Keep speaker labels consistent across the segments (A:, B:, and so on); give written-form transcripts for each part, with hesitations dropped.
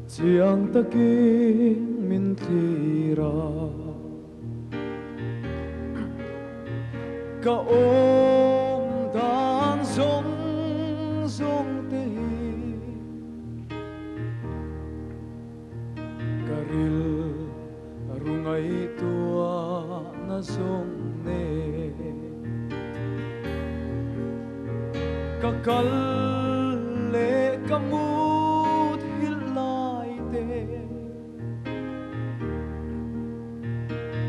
A: chiang takin min thira ka dan zong zong te karil rungai tua na zong ne kakal le kamut hilai te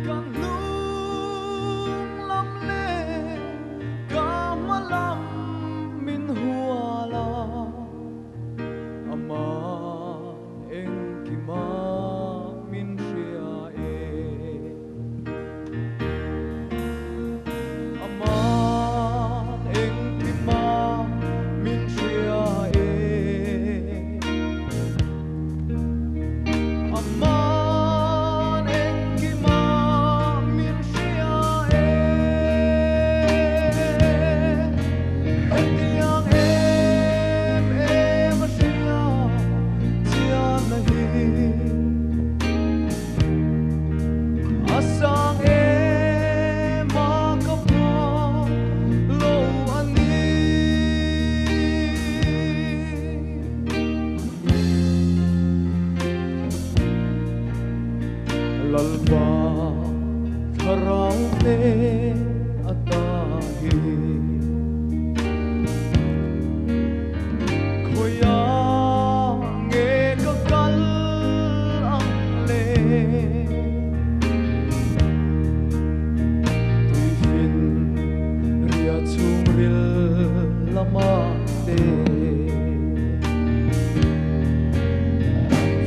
A: kanung lam le kamalam min huala ama eng kima min ria e ama eng kima min ria e ama eng kima min ria e etiang em ria chian na hi asang makapa lo ani lalba tharang te atahi khoya nge kakal ang le tifin ria chumril lama te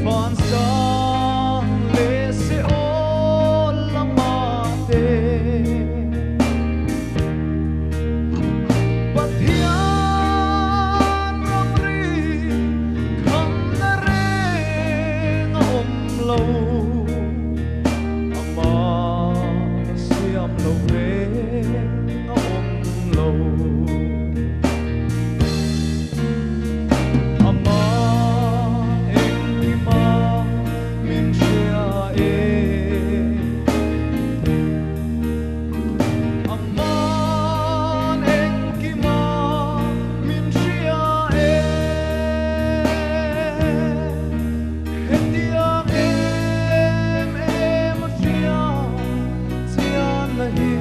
A: fan sang le se o lama te pathian ram ri kham na re ngom lo ama siam lo re ngom lo ama eng kima min ria e ama eng kima min ria e hetiang em ria chian na hi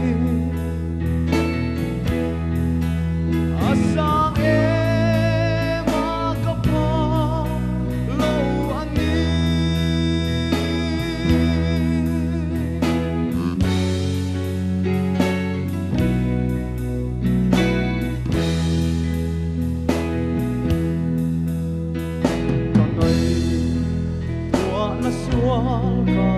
A: asang makapa lo ani kangai tua na sual ka